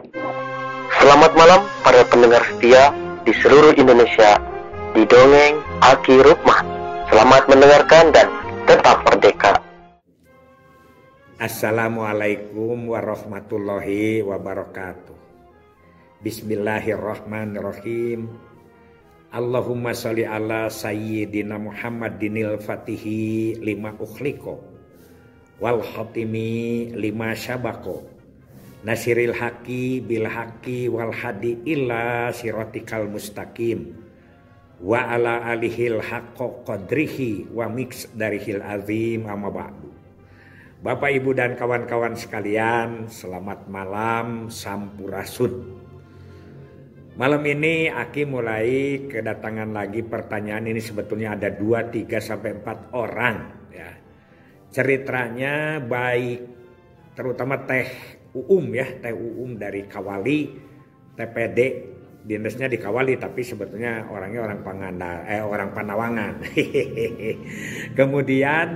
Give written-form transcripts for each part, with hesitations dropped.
Selamat malam para pendengar setia di seluruh Indonesia di Dongeng Aki Rukmah. Selamat mendengarkan dan tetap merdeka. Assalamualaikum warahmatullahi wabarakatuh. Bismillahirrahmanirrahim. Allahumma sholli ala sayyidina Muhammadinil fatihi lima ukhliqo wal khatimi lima syabaqo nasiril haqi bil haqi wal hadi illa siratikal mustaqim wa ala alihil haqqo qadrihi wa miqdarihil azim amma ba'du. Bapak, Ibu, dan kawan-kawan sekalian, selamat malam, sampurasun. Malam ini Aki mulai kedatangan lagi pertanyaan. Ini sebetulnya ada 2, 3, sampai 4 orang ya. Ceritanya baik, terutama Teh Uum ya, Teh Uum dari Kawali, TPD, dinasnya di Kawali tapi sebetulnya orangnya orang Panawangan. Kemudian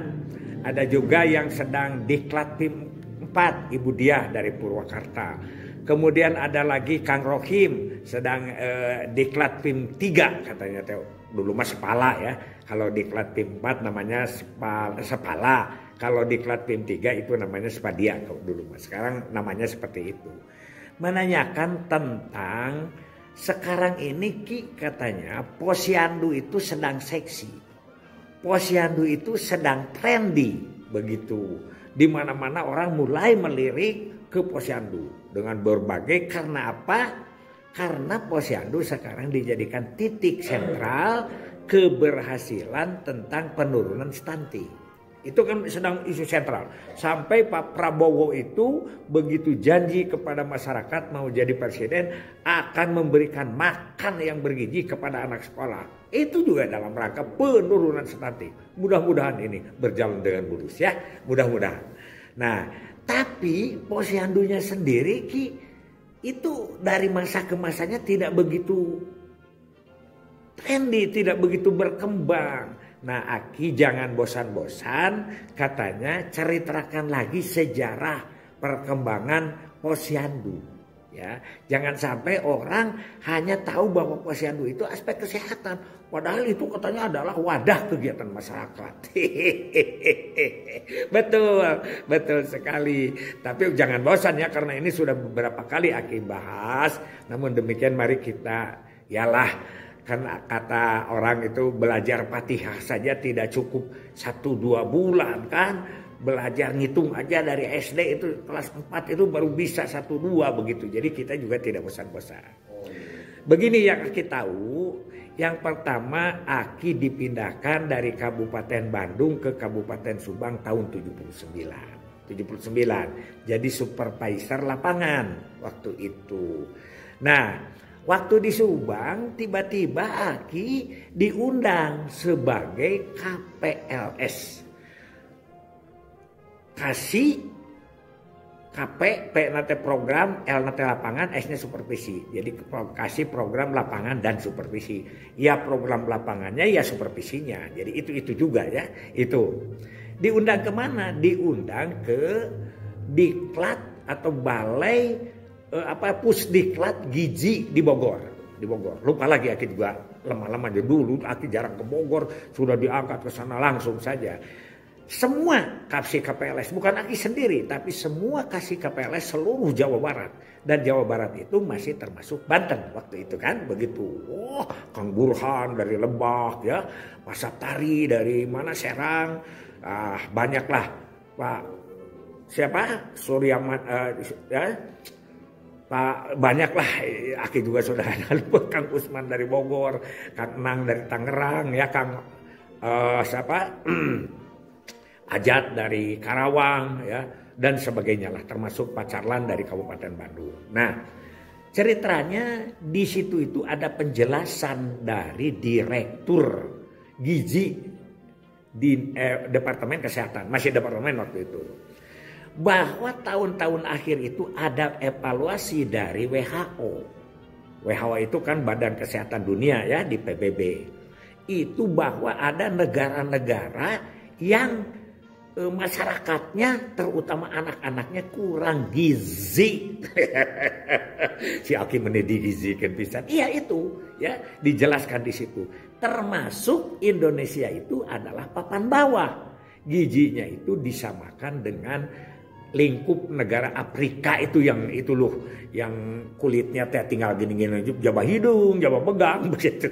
ada juga yang sedang diklat PIM 4, Ibu Diah dari Purwakarta. Kemudian ada lagi Kang Rohim sedang diklat PIM 3 katanya, dulu mas Sepala ya. Kalau diklat PIM 4 namanya Sepala. Kalau diklat PIM 3 itu namanya Sepadia kalau dulu mas. Sekarang namanya seperti itu. Menanyakan tentang sekarang ini Ki katanya posyandu itu sedang seksi. Posyandu itu sedang trendy begitu. Di mana-mana orang mulai melirik ke posyandu dengan berbagai, karena apa? Karena posyandu sekarang dijadikan titik sentral keberhasilan tentang penurunan stunting. Itu kan sedang isu sentral. Sampai Pak Prabowo itu begitu janji kepada masyarakat mau jadi presiden akan memberikan makan yang bergizi kepada anak sekolah. Itu juga dalam rangka penurunan stunting. Mudah-mudahan ini berjalan dengan mulus ya. Mudah-mudahan. Nah, tapi posyandunya sendiri Ki, itu dari masa ke masanya tidak begitu trendy, tidak begitu berkembang. Nah, Aki jangan bosan-bosan katanya ceritakan lagi sejarah perkembangan posyandu ya. Jangan sampai orang hanya tahu bahwa posyandu itu aspek kesehatan, padahal itu katanya adalah wadah kegiatan masyarakat. Betul sekali. Tapi jangan bosan ya, karena ini sudah beberapa kali Aki bahas. Namun demikian mari kita kan kata orang itu belajar Fatihah saja tidak cukup 1-2 bulan kan. Belajar ngitung aja dari SD itu kelas 4 itu baru bisa 1-2 begitu. Jadi kita juga tidak bosan-bosan. Begini yang Aki tahu. Yang pertama Aki dipindahkan dari Kabupaten Bandung ke Kabupaten Subang tahun 79. Jadi supervisor lapangan waktu itu. Nah, waktu di Subang tiba-tiba Aki diundang sebagai KPLS. Kasih KP, P nate program, L nate lapangan, S-nya supervisi. Jadi kasih program lapangan dan supervisi. Ya program lapangannya ya supervisinya. Jadi itu juga ya. Itu. Diundang kemana? Diundang ke Diklat atau Balai Pusdiklat Gizi di Bogor. Lupa lagi Aki juga lama-lama aja dulu Aki jarang ke Bogor, sudah diangkat ke sana langsung saja. Semua kasih KPLS, bukan Aki sendiri, tapi semua kasih KPLS seluruh Jawa Barat. Dan Jawa Barat itu masih termasuk Banten waktu itu kan, begitu. Kang Burhan dari Lebak ya, Pak Saptari dari mana Serang, banyaklah Pak siapa Suryaman ya. Pak banyaklah, Aki juga sudah ada, Kang Usman dari Bogor, Kang Nang dari Tangerang ya, Kang Ajat dari Karawang ya, dan sebagainya lah, termasuk Pak Carlan dari Kabupaten Bandung. Nah, ceritanya di situ itu ada penjelasan dari Direktur Gizi di Departemen Kesehatan, masih Departemen waktu itu, bahwa tahun-tahun akhir itu ada evaluasi dari WHO. WHO itu kan Badan Kesehatan Dunia ya, di PBB. Itu bahwa ada negara-negara yang masyarakatnya, terutama anak-anaknya kurang gizi. Si Aki mendigizikan bisa. Iya itu, ya dijelaskan di situ. Termasuk Indonesia itu adalah papan bawah. Gizinya itu disamakan dengan lingkup negara Afrika itu yang itu loh, yang kulitnya teh tinggal gini-gini jabah hidung, jabah pegang begitu.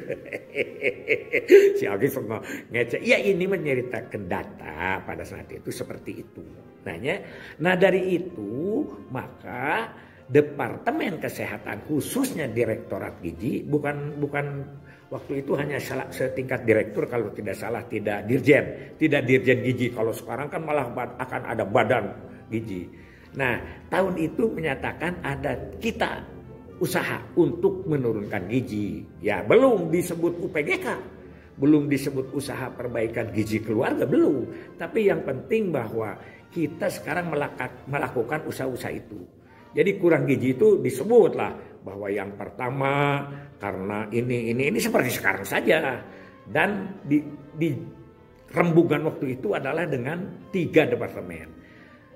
Si Agi suka ngecek. Ya ini menceritakan data pada saat itu seperti itu. Nah dari itu maka Departemen Kesehatan khususnya Direktorat Gizi bukan waktu itu hanya setingkat direktur kalau tidak salah, tidak dirjen gizi. Kalau sekarang kan malah akan ada badan gizi. Nah, tahun itu menyatakan ada kita usaha untuk menurunkan gizi. Ya, belum disebut UPGK, belum disebut usaha perbaikan gizi keluarga, belum. Tapi yang penting bahwa kita sekarang melakukan usaha-usaha itu. Jadi kurang gizi itu disebutlah bahwa yang pertama karena ini seperti sekarang saja. Dan di rembugan waktu itu adalah dengan 3 departemen.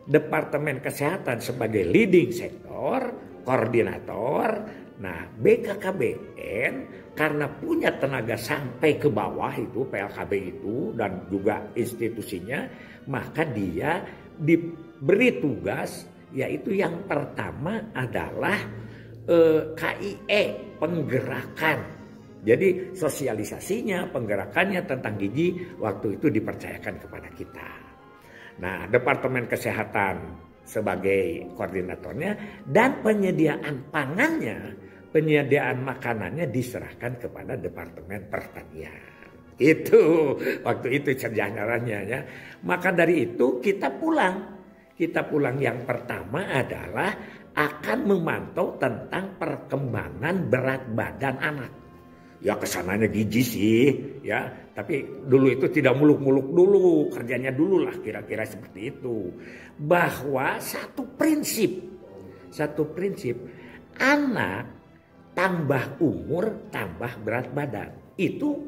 Departemen Kesehatan sebagai leading sektor, koordinator. Nah, BKKBN karena punya tenaga sampai ke bawah itu, PLKB itu dan juga institusinya, maka dia diberi tugas yaitu yang pertama adalah KIE, penggerakan. Jadi sosialisasinya, penggerakannya tentang gizi waktu itu dipercayakan kepada kita. Nah, Departemen Kesehatan sebagai koordinatornya dan penyediaan pangannya, penyediaan makanannya diserahkan kepada Departemen Pertanian. Itu waktu itu caranya ya. Maka dari itu kita pulang. Kita pulang yang pertama adalah akan memantau tentang perkembangan berat badan anak. Ya kesananya gizi sih ya, tapi dulu itu tidak muluk-muluk dulu, kerjanya dulu lah kira-kira seperti itu. Bahwa satu prinsip anak tambah umur tambah berat badan itu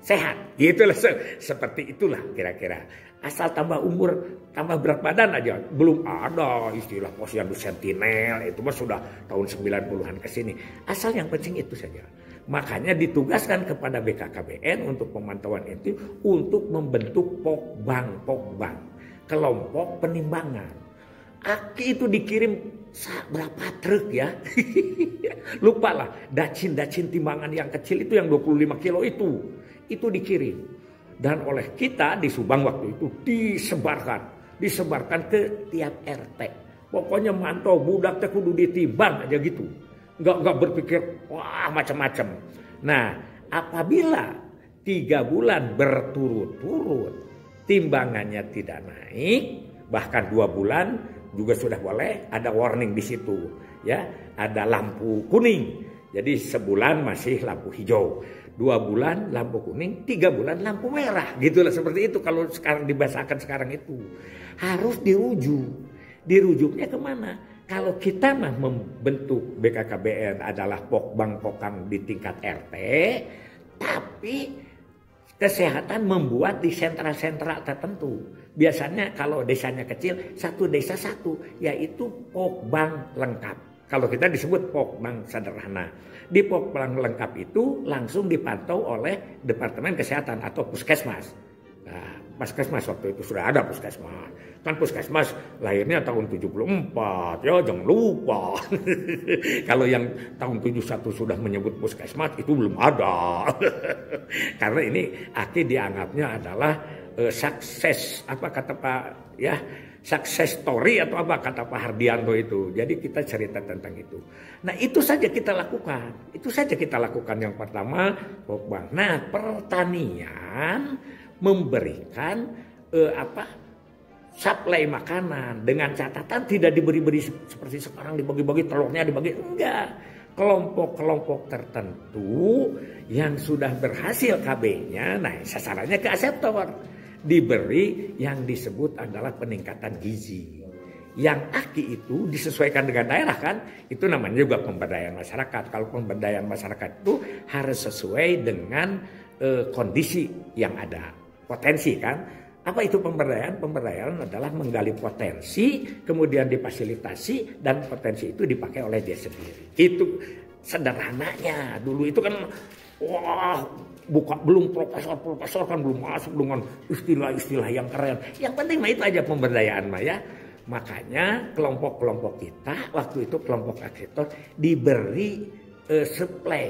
sehat, gitulah seperti itulah kira-kira. Asal tambah umur tambah berat badan aja, belum ada istilah posyandu sentinel, itu mah sudah tahun 90-an ke sini. Asal yang penting itu saja. Makanya ditugaskan kepada BKKBN untuk pemantauan itu untuk membentuk pokbang, kelompok penimbangan. Aki itu dikirim berapa truk ya? Lupa lah, dacin timbangan yang kecil itu yang 25 kilo itu dikirim. Dan oleh kita di Subang waktu itu disebarkan ke tiap RT. Pokoknya mantau budak teh kudu ditimbang aja gitu. Enggak berpikir wah macam-macam. Nah, apabila 3 bulan berturut-turut timbangannya tidak naik, bahkan 2 bulan juga sudah boleh, ada warning di situ, ya, ada lampu kuning. Jadi sebulan masih lampu hijau, 2 bulan lampu kuning, 3 bulan lampu merah, gitulah seperti itu. Kalau sekarang dibahasakan sekarang itu harus dirujuknya kemana? Kalau kita mah membentuk BKKBN adalah pokbang di tingkat RT, tapi kesehatan membuat di sentra-sentra tertentu. Biasanya kalau desanya kecil, satu desa satu, yaitu pokbang lengkap. Kalau kita disebut pokbang sederhana. Di pokbang lengkap itu langsung dipantau oleh Departemen Kesehatan atau Puskesmas. Nah, Puskesmas waktu itu sudah ada Puskesmas. Kan Puskesmas lahirnya tahun 74, ya jangan lupa. Kalau yang tahun 71 sudah menyebut Puskesmas itu belum ada. Karena ini Aki dianggapnya adalah sukses, apa kata Pak ya, success story atau apa kata Pak Hardianto itu. Jadi kita cerita tentang itu. Nah, itu saja kita lakukan. Itu saja kita lakukan yang pertama, pokbang. Nah, pertanian memberikan suplai makanan dengan catatan tidak diberi-beri seperti sekarang dibagi-bagi telurnya dibagi, enggak. Kelompok-kelompok tertentu yang sudah berhasil KB-nya, nah sasarannya ke aseptor, diberi yang disebut adalah peningkatan gizi. Yang Aki itu disesuaikan dengan daerah kan, itu namanya juga pemberdayaan masyarakat. Kalau pemberdayaan masyarakat itu harus sesuai dengan kondisi yang ada, potensi kan. Apa itu pemberdayaan? Pemberdayaan adalah menggali potensi, kemudian difasilitasi, dan potensi itu dipakai oleh dia sendiri. Itu sederhananya. Dulu itu kan, wah, belum profesor kan belum masuk dengan istilah-istilah yang keren. Yang penting mah itu aja pemberdayaan mah ya. Makanya kelompok-kelompok kita waktu itu kelompok arsitektur diberi supply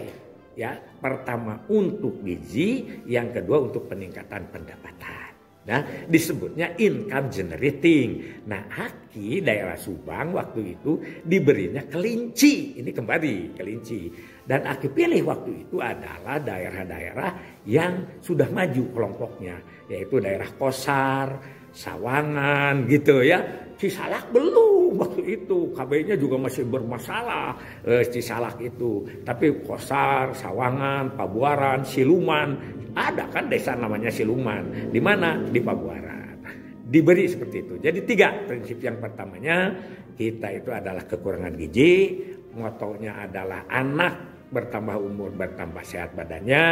ya. Pertama untuk gizi, yang kedua untuk peningkatan pendapatan. Nah, disebutnya income generating. Nah, Aki daerah Subang waktu itu diberinya kelinci. Ini kembali kelinci. Dan Aki pilih waktu itu adalah daerah-daerah yang sudah maju kelompoknya. Yaitu daerah Kosar, Sawangan gitu ya. Cisalak belum waktu itu. KB-nya juga masih bermasalah. Cisalak itu. Tapi Kosar, Sawangan, Pabuaran, Siluman. Ada kan desa namanya Siluman. Di mana? Di Pabuaran. Diberi seperti itu. Jadi 3 prinsip. Yang pertamanya kita itu adalah kekurangan gizi. Motonya adalah anak bertambah umur bertambah sehat badannya.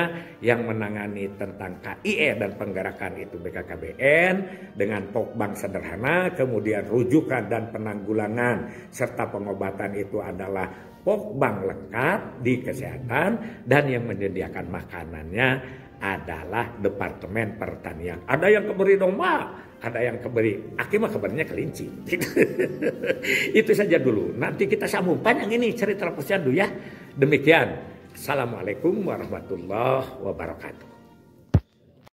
Yang menangani tentang KIE dan penggerakan itu BKKBN dengan pokbang sederhana. Kemudian rujukan dan penanggulangan serta pengobatan itu adalah pokbang lengkap di kesehatan. Dan yang menyediakan makanannya adalah Departemen Pertanian. Ada yang keberi domba, ada yang keberi, Aki mah keberinya kelinci. Itu saja dulu. Nanti kita sambung panjang ini cerita posyandu ya. Demikian. Assalamualaikum warahmatullahi wabarakatuh.